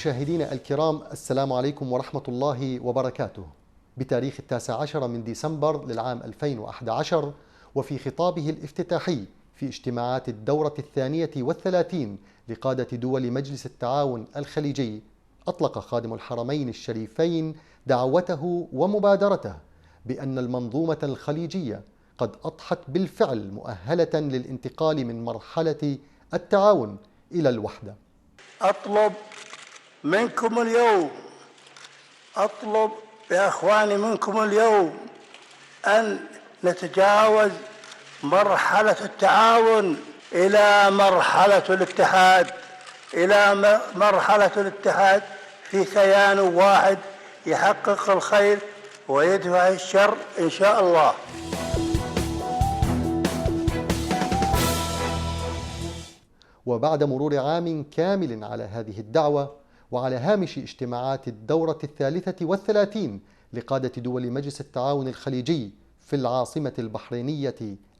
مشاهدينا الكرام، السلام عليكم ورحمة الله وبركاته. بتاريخ 19 من ديسمبر للعام 2011، وفي خطابه الافتتاحي في اجتماعات الدورة 32 لقادة دول مجلس التعاون الخليجي، أطلق خادم الحرمين الشريفين دعوته ومبادرته بأن المنظومة الخليجية قد أضحت بالفعل مؤهلة للانتقال من مرحلة التعاون إلى الوحدة. أطلب منكم اليوم، أطلب يا أخواني منكم اليوم أن نتجاوز مرحلة التعاون إلى مرحلة الاتحاد، إلى مرحلة الاتحاد في كيان واحد يحقق الخير ويدفع الشر إن شاء الله. وبعد مرور عام كامل على هذه الدعوة، وعلى هامش اجتماعات الدورة 33 لقادة دول مجلس التعاون الخليجي في العاصمة البحرينية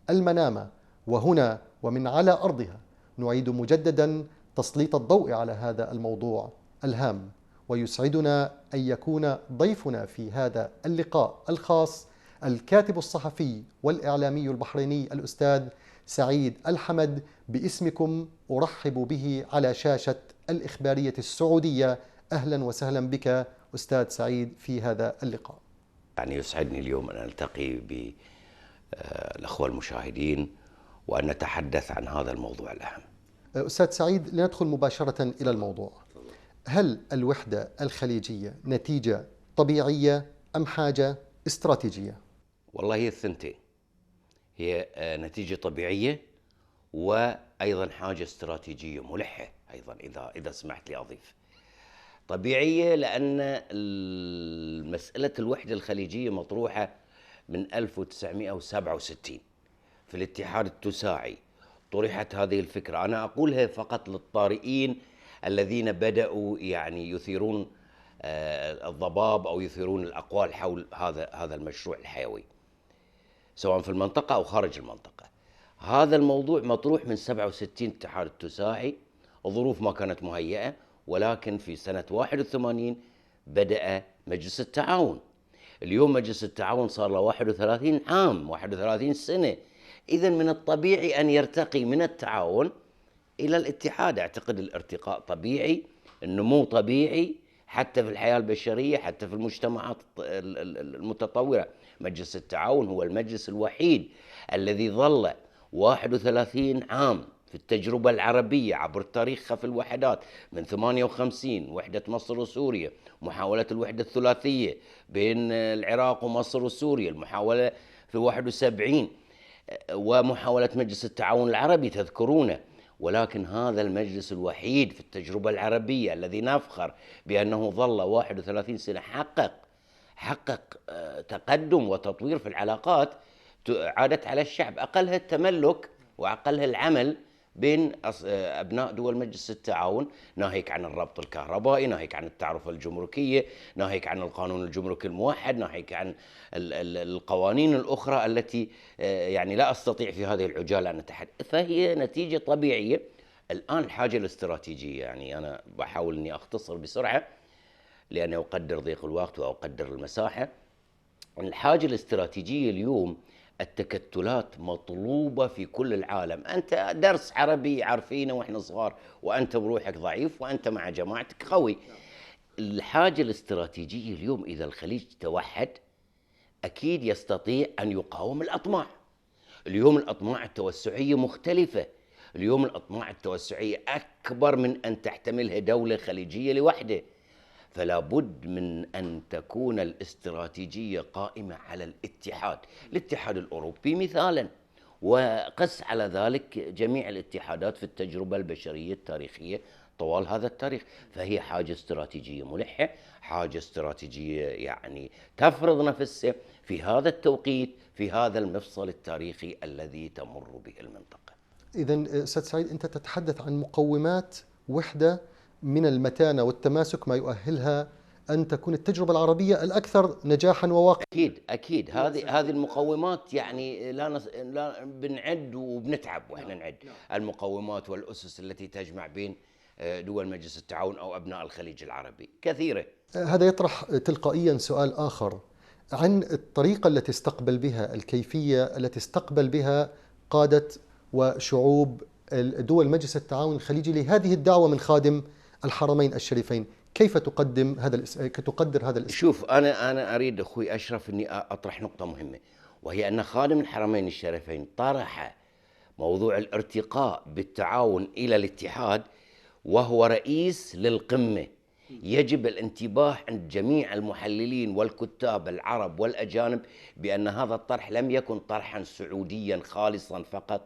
المنامة، وهنا ومن على أرضها، نعيد مجددا تسليط الضوء على هذا الموضوع الهام. ويسعدنا أن يكون ضيفنا في هذا اللقاء الخاص الكاتب الصحفي والإعلامي البحريني الأستاذ سعيد الحمد. باسمكم أرحب به على شاشة الإخبارية السعودية. أهلا وسهلا بك أستاذ سعيد في هذا اللقاء. يعني يسعدني اليوم أن ألتقي بالأخوة المشاهدين وأن نتحدث عن هذا الموضوع الأهم. أستاذ سعيد، لندخل مباشرة إلى الموضوع. هل الوحدة الخليجية نتيجة طبيعية أم حاجة استراتيجية؟ والله هي الثنتين، هي نتيجة طبيعية وأيضا حاجة استراتيجية ملحة أيضا، إذا سمحت لي أضيف. طبيعية لأن مسألة الوحدة الخليجية مطروحة من 1967 في الاتحاد التساعي. طرحت هذه الفكرة، أنا أقولها فقط للطارئين الذين بدأوا يعني يثيرون الضباب أو يثيرون الأقوال حول هذا المشروع الحيوي سواء في المنطقة أو خارج المنطقة. هذا الموضوع مطروح من 67 الاتحاد التساعي، الظروف ما كانت مهيئة، ولكن في سنة 81 بدأ مجلس التعاون. اليوم مجلس التعاون صار له 31 عام، 31 سنة. إذن من الطبيعي أن يرتقي من التعاون إلى الاتحاد. أعتقد الارتقاء طبيعي، النمو طبيعي، حتى في الحياة البشرية، حتى في المجتمعات المتطورة. مجلس التعاون هو المجلس الوحيد الذي ظل 31 عام في التجربة العربية عبر تاريخها في الوحدات، من 58 وحدة مصر وسوريا، محاولة الوحدة الثلاثية بين العراق ومصر وسوريا، المحاولة في 71 ومحاولة مجلس التعاون العربي تذكرونه. ولكن هذا المجلس الوحيد في التجربة العربية الذي نفخر بأنه ظل 31 سنة حقق تقدم وتطوير في العلاقات عادت على الشعب، أقلها التملك وأقلها العمل بين أبناء دول مجلس التعاون، ناهيك عن الربط الكهربائي، ناهيك عن التعرفة الجمركية، ناهيك عن القانون الجمركي الموحد، ناهيك عن القوانين الأخرى التي يعني لا أستطيع في هذه العجالة أن أتحدث. فهي نتيجة طبيعية. الآن الحاجة الاستراتيجية، يعني أنا بحاول أني أختصر بسرعة لأني أقدر ضيق الوقت وأقدر المساحة. الحاجة الاستراتيجية اليوم، التكتلات مطلوبة في كل العالم. أنت درس عربي عارفينه وإحنا صغار، وأنت بروحك ضعيف وأنت مع جماعتك قوي. الحاجة الاستراتيجية اليوم إذا الخليج توحد أكيد يستطيع أن يقاوم الأطماع. اليوم الأطماع التوسعية مختلفة، اليوم الأطماع التوسعية أكبر من أن تحتملها دولة خليجية لوحده. فلا بد من أن تكون الاستراتيجية قائمة على الاتحاد الأوروبي مثالا، وقس على ذلك جميع الاتحادات في التجربة البشرية التاريخية طوال هذا التاريخ. فهي حاجة استراتيجية ملحة، حاجة استراتيجية يعني تفرض نفسها في هذا التوقيت، في هذا المفصل التاريخي الذي تمر به المنطقة. إذن أستاذ سعيد، أنت تتحدث عن مقومات وحدة من المتانة والتماسك ما يؤهلها أن تكون التجربة العربية الأكثر نجاحا وواقعا. أكيد هذه المقومات، يعني لا بنعد وبنتعب وإحنا نعد المقومات والأسس التي تجمع بين دول مجلس التعاون أو أبناء الخليج العربي كثيرة. هذا يطرح تلقائيا سؤال آخر عن الطريقة التي استقبل بها، الكيفية التي استقبل بها قادة وشعوب دول مجلس التعاون الخليجي لهذه الدعوة من خادم الحرمين الشريفين. كيف تقدر هذا الاسم؟ شوف، أنا أريد أخوي أشرف أني أطرح نقطة مهمة، وهي أن خادم الحرمين الشريفين طرح موضوع الارتقاء بالتعاون إلى الاتحاد وهو رئيس للقمة. يجب الانتباه عند جميع المحللين والكتاب العرب والأجانب بأن هذا الطرح لم يكن طرحا سعوديا خالصا فقط،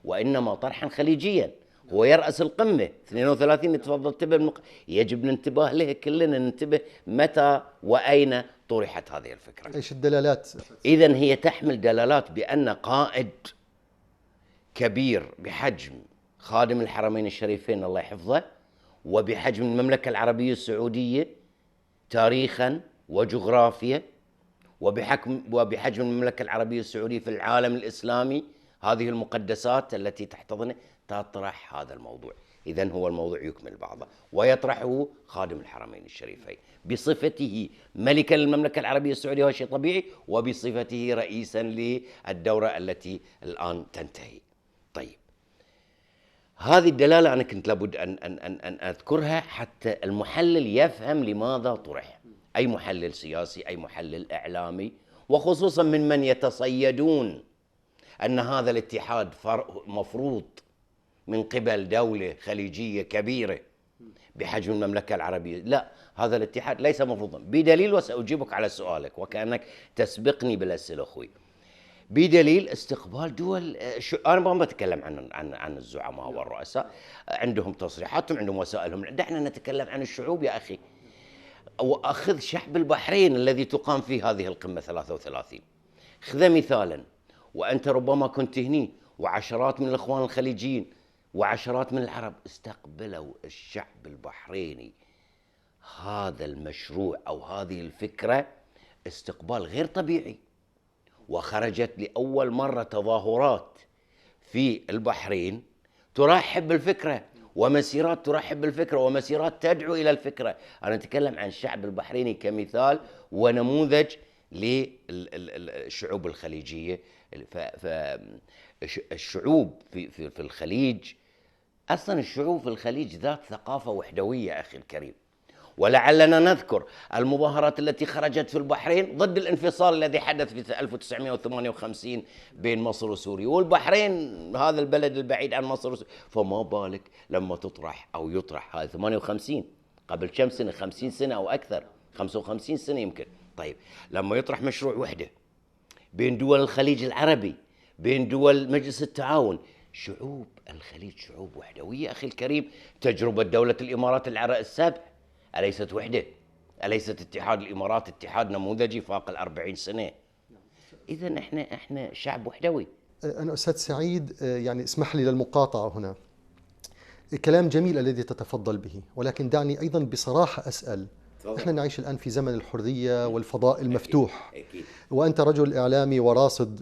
وإنما طرحا خليجيا. هو يرأس القمة 32 تفضلت به يجب الانتباه له، كلنا ننتبه متى وأين طرحت هذه الفكرة. ايش الدلالات؟ إذن هي تحمل دلالات بأن قائد كبير بحجم خادم الحرمين الشريفين الله يحفظه، وبحجم المملكة العربية السعودية تاريخا وجغرافيا، وبحجم المملكة العربية السعودية في العالم الإسلامي، هذه المقدسات التي تحتضنه، تطرح هذا الموضوع. إذن هو الموضوع يكمل بعضه، ويطرحه خادم الحرمين الشريفين بصفته ملكا للمملكة العربية السعودية، وهذا شيء طبيعي، وبصفته رئيسا للدورة التي الآن تنتهي. طيب، هذه الدلالة أنا كنت لابد أن أذكرها حتى المحلل يفهم لماذا طرح. أي محلل سياسي، أي محلل إعلامي، وخصوصا من يتصيدون أن هذا الاتحاد مفروض من قبل دولة خليجية كبيرة بحجم المملكة العربية. لا، هذا الاتحاد ليس مفروضا، بدليل، وسأجيبك على سؤالك وكأنك تسبقني بالأسئلة أخوي. بدليل استقبال دول، أنا ما بتكلم عن الزعماء والرؤساء، عندهم تصريحاتهم، عندهم وسائلهم، دعنا نتكلم عن الشعوب يا أخي. وأخذ شعب البحرين الذي تقام فيه هذه القمة 33، خذ مثالا، وأنت ربما كنت هني، وعشرات من الإخوان الخليجيين وعشرات من العرب استقبلوا الشعب البحريني هذا المشروع أو هذه الفكرة استقبال غير طبيعي. وخرجت لأول مرة تظاهرات في البحرين ترحب بالفكرة، ومسيرات ترحب بالفكرة، ومسيرات تدعو إلى الفكرة. أنا أتكلم عن الشعب البحريني كمثال ونموذج للشعوب الخليجية. فالشعوب في الخليج، أصلا الشعوب في الخليج ذات ثقافة وحدوية أخي الكريم. ولعلنا نذكر المظاهرات التي خرجت في البحرين ضد الانفصال الذي حدث في 1958 بين مصر وسوريا، والبحرين هذا البلد البعيد عن مصر وسوريا. فما بالك لما تطرح أو يطرح هذا 58 قبل كم سنة، 50 سنة أو أكثر، 55 سنة يمكن. طيب، لما يطرح مشروع وحدة بين دول الخليج العربي، بين دول مجلس التعاون، شعوب الخليج شعوب وحدوية أخي الكريم. تجربة دولة الإمارات السابع أليست وحدة؟ أليست اتحاد الإمارات اتحاد نموذجي فاق 40 سنة؟ إذن إحنا شعب وحدوي. أنا أستاذ سعيد، يعني اسمح لي للمقاطعة هنا. كلام جميل الذي تتفضل به، ولكن دعني أيضا بصراحة أسأل. نحن نعيش الآن في زمن الحرية والفضاء المفتوح. أكيد. وأنت رجل إعلامي وراصد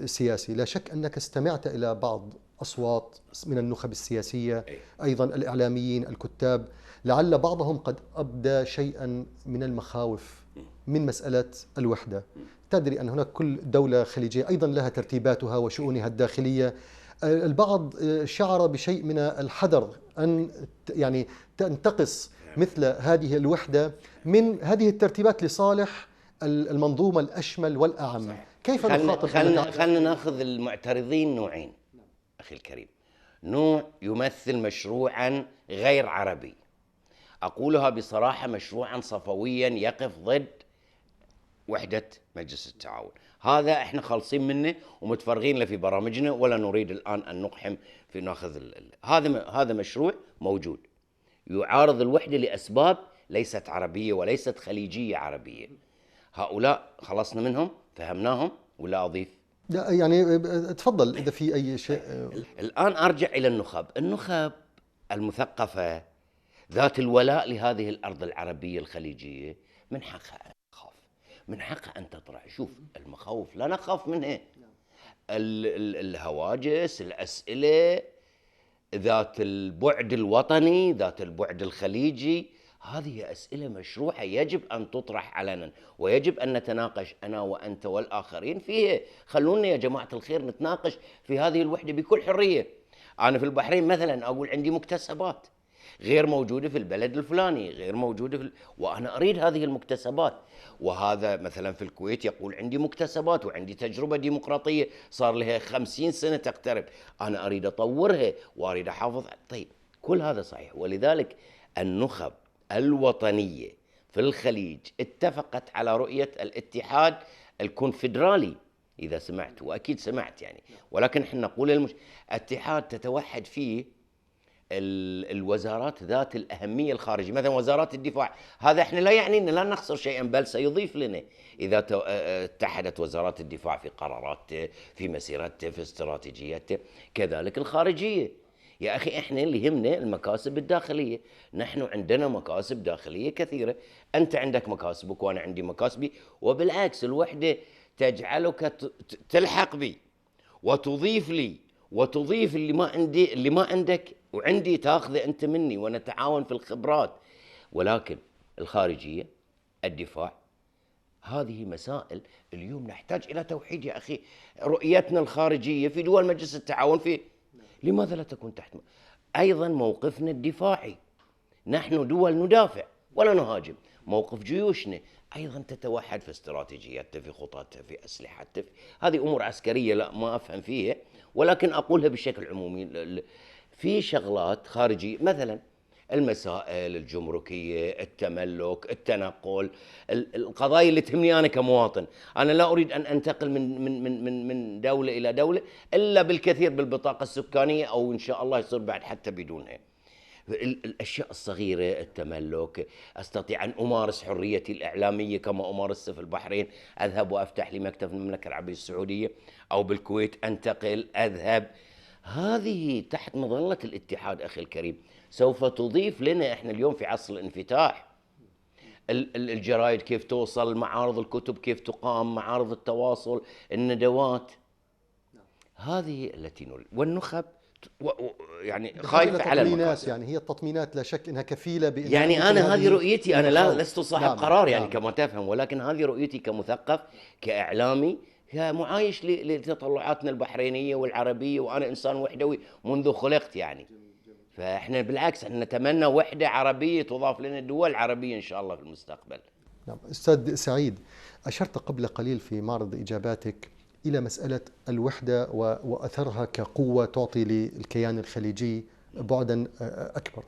سياسي، لا شك أنك استمعت إلى بعض أصوات من النخب السياسية، أيضا الإعلاميين الكتاب، لعل بعضهم قد أبدى شيئا من المخاوف من مسألة الوحدة. تدري أن هناك كل دولة خليجية أيضا لها ترتيباتها وشؤونها الداخلية. البعض شعر بشيء من الحذر أن يعني تنتقص مثل هذه الوحدة من هذه الترتيبات لصالح المنظومة الأشمل والأعم. كيف نخاطب؟ خلنا ناخذ المعترضين نوعين أخي الكريم. نوع يمثل مشروعا غير عربي، أقولها بصراحة مشروعا صفويا يقف ضد وحدة مجلس التعاون. هذا احنا خالصين منه ومتفرغين له في برامجنا، ولا نريد الآن أن نقحم في ناخذ هذا مشروع موجود يعارض الوحدة لأسباب ليست عربية وليست خليجية عربية. هؤلاء خلصنا منهم، فهمناهم، ولا أضيف؟ لا يعني تفضل إذا في أي شيء. الآن أرجع إلى النخب المثقفة ذات الولاء لهذه الأرض العربية الخليجية، من حقها أن تخاف، من حقها أن تطرح. شوف، المخاوف لا نخاف منها، الهواجس، الأسئلة، ذات البعد الوطني، ذات البعد الخليجي. هذه أسئلة مشروحة يجب أن تطرح علنا، ويجب أن نتناقش أنا وأنت والآخرين فيها. خلونا يا جماعة الخير نتناقش في هذه الوحدة بكل حرية. أنا في البحرين مثلا أقول عندي مكتسبات غير موجودة في البلد الفلاني، غير موجودة وأنا أريد هذه المكتسبات. وهذا مثلا في الكويت يقول عندي مكتسبات وعندي تجربة ديمقراطية صار لها 50 سنة تقترب، أنا أريد أطورها وأريد أحافظ. طيب كل هذا صحيح، ولذلك النخب الوطنية في الخليج اتفقت على رؤية الاتحاد الكونفدرالي، إذا سمعت وأكيد سمعت يعني. ولكن احنا نقول اتحاد تتوحد فيه الوزارات ذات الأهمية الخارجية، مثلا وزارات الدفاع. هذا احنا لا يعني أن لا نخسر شيئا، بل سيضيف لنا إذا اتحدت وزارات الدفاع في قراراته، في مسيرته، في استراتيجيته. كذلك الخارجية. يا أخي احنا اللي يهمنا المكاسب الداخلية. نحن عندنا مكاسب داخلية كثيرة، أنت عندك مكاسبك وأنا عندي مكاسبي، وبالعكس الوحدة تجعلك تلحق بي وتضيف لي وتضيف اللي ما عندي، اللي ما عندك وعندي تاخذه أنت مني، ونتعاون في الخبرات. ولكن الخارجية، الدفاع، هذه مسائل اليوم نحتاج إلى توحيد يا أخي. رؤيتنا الخارجية في دول مجلس التعاون في لماذا لا تكون تحت أيضا موقفنا الدفاعي؟ نحن دول ندافع ولا نهاجم. موقف جيوشنا أيضا تتوحد في استراتيجياتها، في خططها، في أسلحتها. هذه أمور عسكرية لا ما أفهم فيها، ولكن أقولها بشكل عمومي. في شغلات خارجية مثلا المسائل الجمركية، التملك، التنقل، القضايا اللي تهمني أنا كمواطن. أنا لا أريد أن أنتقل من دولة إلى دولة إلا بالكثير بالبطاقة السكانية، أو إن شاء الله يصير بعد حتى بدونها. الأشياء الصغيرة، التملك، أستطيع أن أمارس حريتي الإعلامية كما أمارسها في البحرين، أذهب وأفتح لي مكتب في المملكة العربية السعودية، أو بالكويت أنتقل أذهب. هذه تحت مظلة الاتحاد أخي الكريم سوف تضيف لنا. إحنا اليوم في عصر الانفتاح، الجرائد كيف توصل، معارض الكتب كيف تقام، معارض التواصل، الندوات، هذه التي نريد. والنخب يعني خايفة على المكاسب. يعني هي التطمينات لا شك انها كفيله بان يعني انا هذه رؤيتي، انا لا لست صاحب نعم قرار يعني نعم. كما تفهم، ولكن هذه رؤيتي كمثقف، كاعلامي، كمعايش لتطلعاتنا البحرينيه والعربيه، وانا انسان وحدوي منذ خلقت يعني. فاحنا بالعكس احنا نتمنى وحده عربيه تضاف لنا دول عربيه ان شاء الله في المستقبل. نعم أستاذ سعيد، أشرت قبل قليل في معرض إجاباتك إلى مسألة الوحدة وأثرها كقوة تعطي للكيان الخليجي بعدا أكبر.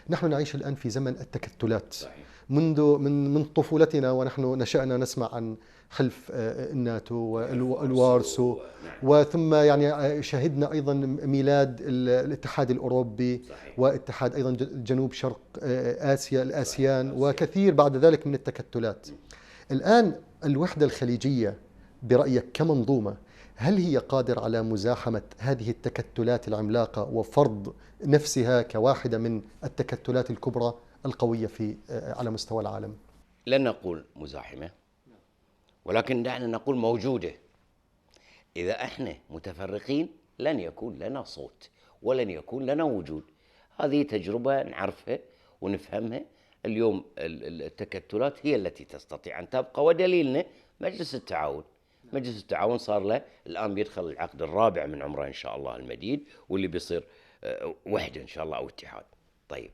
نحن نعيش الآن في زمن التكتلات. صحيح. من طفولتنا ونحن نشأنا نسمع عن حلف الناتو والوارسو، وثم يعني شهدنا أيضا ميلاد الاتحاد الأوروبي. صحيح. واتحاد أيضا جنوب شرق آسيا الآسيان. صحيح. وكثير بعد ذلك من التكتلات. الآن الوحدة الخليجية برأيك كمنظومة، هل هي قادرة على مزاحمة هذه التكتلات العملاقة وفرض نفسها كواحدة من التكتلات الكبرى القوية على مستوى العالم؟ لن نقول مزاحمة، ولكن دعنا نقول موجودة. إذا احنا متفرقين لن يكون لنا صوت ولن يكون لنا وجود. هذه تجربة نعرفها ونفهمها. اليوم التكتلات هي التي تستطيع أن تبقى، ودليلنا مجلس التعاون. مجلس التعاون صار له الآن بيدخل العقد الرابع من عمره إن شاء الله المديد، واللي بيصير وحدة إن شاء الله أو اتحاد. طيب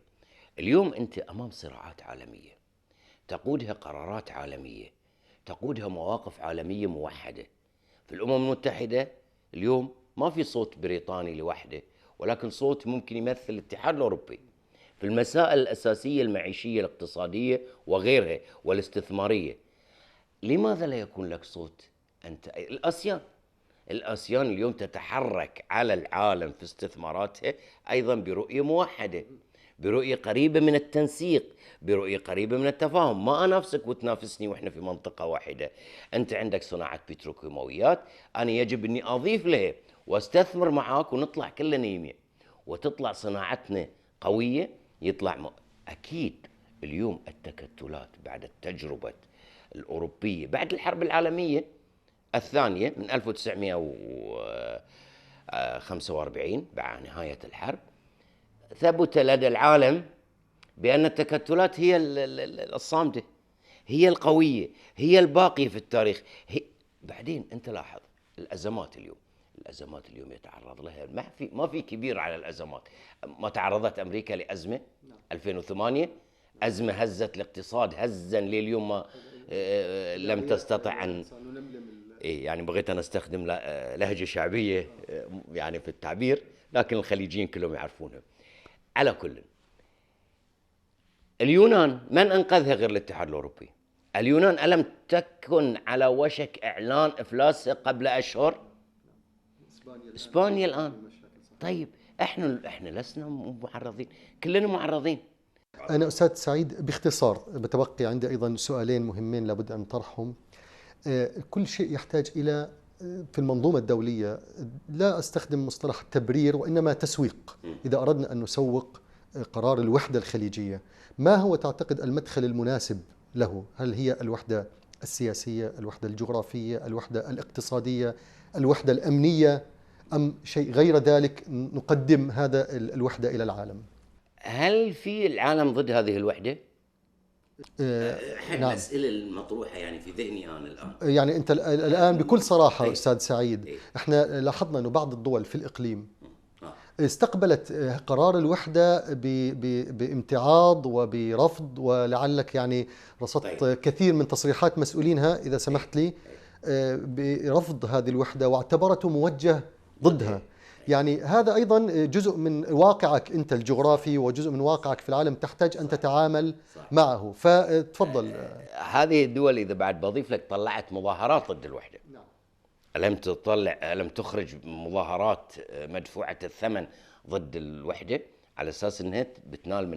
اليوم أنت أمام صراعات عالمية تقودها قرارات عالمية، تقودها مواقف عالمية موحدة. في الأمم المتحدة اليوم ما في صوت بريطاني لوحده، ولكن صوت ممكن يمثل الاتحاد الأوروبي في المسائل الأساسية المعيشية الاقتصادية وغيرها والاستثمارية. لماذا لا يكون لك صوت أنت؟ الآسيان اليوم تتحرك على العالم في استثماراتها أيضا برؤية موحدة، برؤية قريبة من التنسيق، برؤية قريبة من التفاهم. ما أنافسك وتنافسني وإحنا في منطقة واحدة. أنت عندك صناعة بتروكيماويات، أنا يجب أني أضيف لها واستثمر معاك ونطلع كلنا يمين، وتطلع صناعتنا قوية. أكيد اليوم التكتلات بعد التجربة الأوروبية بعد الحرب العالمية الثانية من 1945 بعد نهاية الحرب، ثبت لدى العالم بأن التكتلات هي الصامدة، هي القوية، هي الباقية في التاريخ. بعدين أنت لاحظ الأزمات اليوم يتعرض لها، ما في كبير على الأزمات. ما تعرضت أمريكا لأزمة 2008، أزمة هزت الاقتصاد هزا لليوم ما لم تستطع أن يعني بغيت أنا أستخدم لهجة شعبية يعني في التعبير، لكن الخليجيين كلهم يعرفونها. على كل، اليونان من أنقذها غير الاتحاد الأوروبي؟ اليونان ألم تكن على وشك إعلان إفلاسها قبل أشهر؟ إسبانيا الآن. طيب إحنا لسنا معرضين؟ كلنا معرضين. أنا أستاذ سعيد باختصار بتبقي عندي أيضا سؤالين مهمين لابد أن نطرحهم. كل شيء يحتاج إلى في المنظومة الدولية، لا أستخدم مصطلح تبرير وإنما تسويق. إذا أردنا أن نسوق قرار الوحدة الخليجية، ما هو تعتقد المدخل المناسب له؟ هل هي الوحدة السياسية، الوحدة الجغرافية، الوحدة الاقتصادية، الوحدة الأمنية، أم شيء غير ذلك نقدم هذا الوحدة إلى العالم؟ هل في العالم ضد هذه الوحدة؟ نعم. الأسئلة المطروحة يعني في ذهني أنا الآن. يعني أنت الآن بكل صراحة أستاذ سعيد، إحنا لاحظنا أنه بعض الدول في الإقليم استقبلت قرار الوحدة بامتعاض وبرفض، ولعلك يعني رصدت كثير من تصريحات مسؤولينها إذا سمحت لي برفض هذه الوحدة واعتبرته موجه ضدها. يعني هذا أيضا جزء من واقعك أنت الجغرافي وجزء من واقعك في العالم، تحتاج أن تتعامل معه، فتفضل. هذه الدول إذا بعد بضيف لك طلعت مظاهرات ضد الوحدة. ألم تخرج مظاهرات مدفوعة الثمن ضد الوحدة على أساس أنها بتنال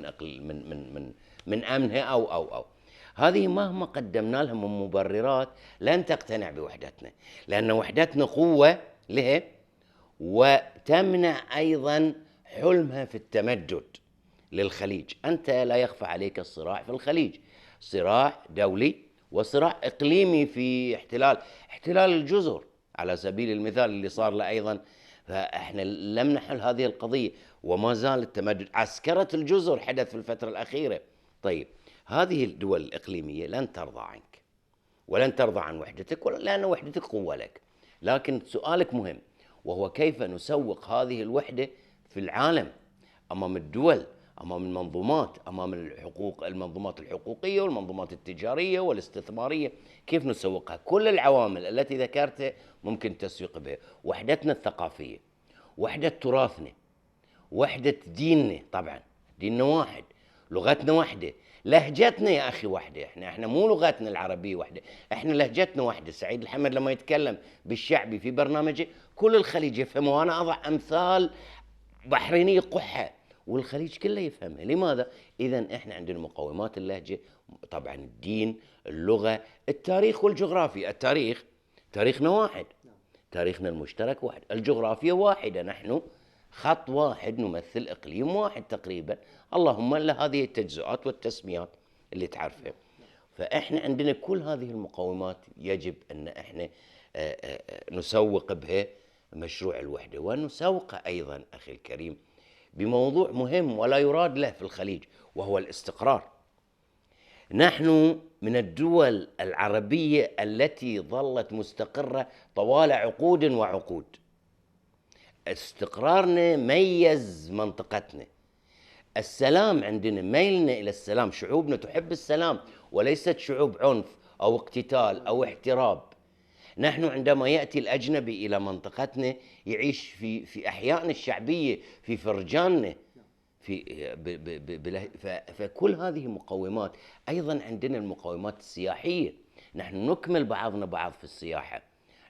من أمنها أو هذه مهما قدمنا لها من مبررات لن تقتنع بوحدتنا، لأن وحدتنا قوة لها وتمنع أيضا حلمها في التمدد للخليج. أنت لا يخفى عليك الصراع في الخليج، صراع دولي وصراع إقليمي في احتلال الجزر على سبيل المثال اللي صار له أيضا. فإحنا لم نحل هذه القضية وما زال التمدد. عسكرة الجزر حدث في الفترة الأخيرة. طيب هذه الدول الإقليمية لن ترضى عنك ولن ترضى عن وحدتك، لأن وحدتك قوة لك. لكن سؤالك مهم، وهو كيف نسوق هذه الوحدة في العالم أمام الدول، أمام المنظومات، أمام المنظومات الحقوقية والمنظومات التجارية والاستثمارية. كيف نسوقها؟ كل العوامل التي ذكرتها ممكن تسويق بها. وحدتنا الثقافية، وحدة تراثنا، وحدة ديننا، طبعا ديننا واحد، لغتنا واحدة، لهجتنا يا أخي واحدة. احنا مو لغتنا العربية واحدة، احنا لهجتنا واحدة. سعيد الحمد لما يتكلم بالشعبي في برنامجه كل الخليج يفهمه، وأنا أضع أمثال بحرينية قحة والخليج كله يفهمها. لماذا؟ إذن احنا عندنا مقومات اللهجة، طبعا الدين، اللغة، التاريخ والجغرافيا. التاريخ تاريخنا واحد، تاريخنا المشترك واحد، الجغرافيا واحدة، نحن خط واحد نمثل إقليم واحد تقريبا، اللهم إلا هذه التجزئات والتسميات اللي تعرفها. فإحنا عندنا كل هذه المقومات يجب أن إحنا نسوق بها مشروع الوحدة، ونسوق أيضا أخي الكريم بموضوع مهم ولا يراد له في الخليج، وهو الاستقرار. نحن من الدول العربية التي ظلت مستقرة طوال عقود وعقود. استقرارنا ميز منطقتنا، السلام عندنا، ميلنا إلى السلام، شعوبنا تحب السلام وليست شعوب عنف أو اقتتال أو احتراب. نحن عندما يأتي الأجنبي إلى منطقتنا يعيش في أحيائنا الشعبية، في فرجاننا، فكل هذه مقومات. أيضا عندنا المقومات السياحية، نحن نكمل بعضنا بعض في السياحة،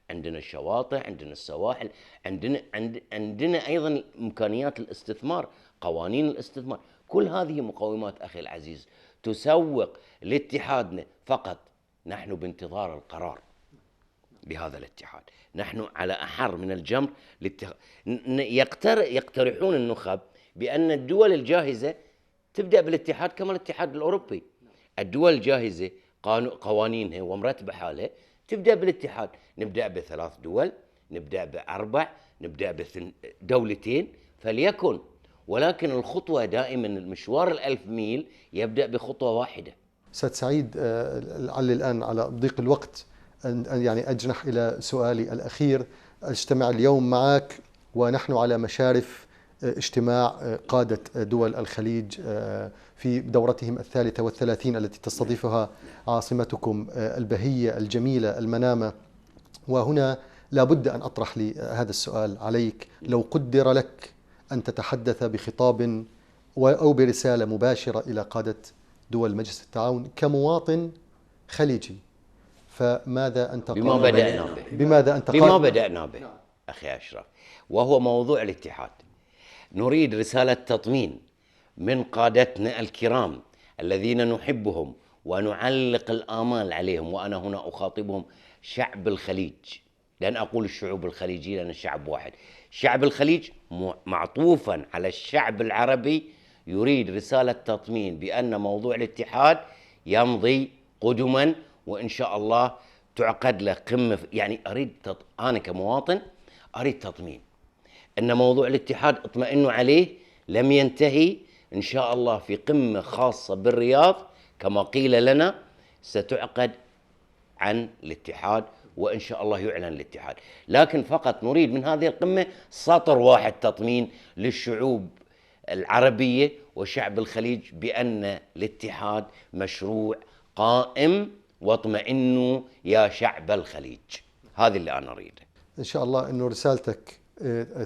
عندنا الشواطئ، عندنا السواحل، عندنا أيضا إمكانيات الاستثمار، قوانين الاستثمار. كل هذه مقومات أخي العزيز تسوق لاتحادنا، فقط نحن بانتظار القرار بهذا الاتحاد. نحن على أحر من الجمر يقترحون النخب بأن الدول الجاهزة تبدأ بالاتحاد كما الاتحاد الأوروبي. الدول الجاهزة قوانينها ومرتبة حالها تبدأ بالاتحاد. نبدأ ب3 دول، نبدأ ب4، نبدأ ب2 دولتين فليكن، ولكن الخطوة دائما المشوار ال1000 ميل يبدأ بخطوة واحدة. أستاذ سعيد، لعل الآن على ضيق الوقت أن يعني أجنح إلى سؤالي الأخير. أجتمع اليوم معك ونحن على مشارف اجتماع قادة دول الخليج في دورتهم 33 التي تستضيفها عاصمتكم البهية الجميلة المنامة. وهنا لابد أن أطرح لي هذا السؤال عليك: لو قدر لك أن تتحدث بخطاب أو برسالة مباشرة إلى قادة دول مجلس التعاون كمواطن خليجي، فماذا أنت بما بدأنا به بما بدأنا به أخي أشرف، وهو موضوع الاتحاد. نريد رسالة تطمين من قادتنا الكرام الذين نحبهم ونعلق الآمال عليهم، وأنا هنا أخاطبهم شعب الخليج، لن أقول الشعوب الخليجية لأن الشعب واحد. شعب الخليج معطوفا على الشعب العربي يريد رسالة تطمين بأن موضوع الاتحاد يمضي قدما، وإن شاء الله تعقد له قمة. يعني أنا كمواطن أريد تطمين أن موضوع الاتحاد اطمئنوا عليه لم ينتهي. إن شاء الله في قمة خاصة بالرياض كما قيل لنا ستعقد عن الاتحاد، وإن شاء الله يعلن الاتحاد. لكن فقط نريد من هذه القمة سطر واحد تطمين للشعوب العربية وشعب الخليج بأن الاتحاد مشروع قائم، واطمئنوا يا شعب الخليج. هذا اللي أنا أريده. إن شاء الله أنه رسالتك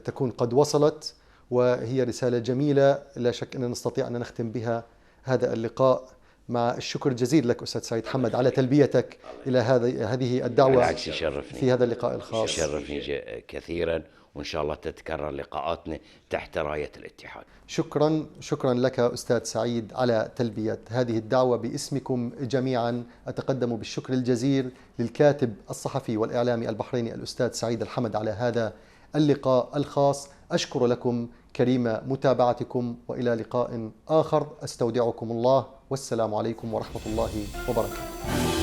تكون قد وصلت، وهي رسالة جميلة لا شك أننا نستطيع أن نختم بها هذا اللقاء. مع الشكر الجزيل لك أستاذ سعيد حمد على تلبيتك إلى هذه الدعوة. بالعكس يشرفني في هذا اللقاء الخاص. يشرفني كثيرا، وإن شاء الله تتكرر لقاءاتنا تحت راية الاتحاد. شكرا لك أستاذ سعيد على تلبية هذه الدعوة. باسمكم جميعا أتقدم بالشكر الجزيل للكاتب الصحفي والإعلامي البحريني الأستاذ سعيد الحمد على هذا اللقاء الخاص. أشكر لكم كريم متابعتكم، وإلى لقاء آخر أستودعكم الله، والسلام عليكم ورحمة الله وبركاته.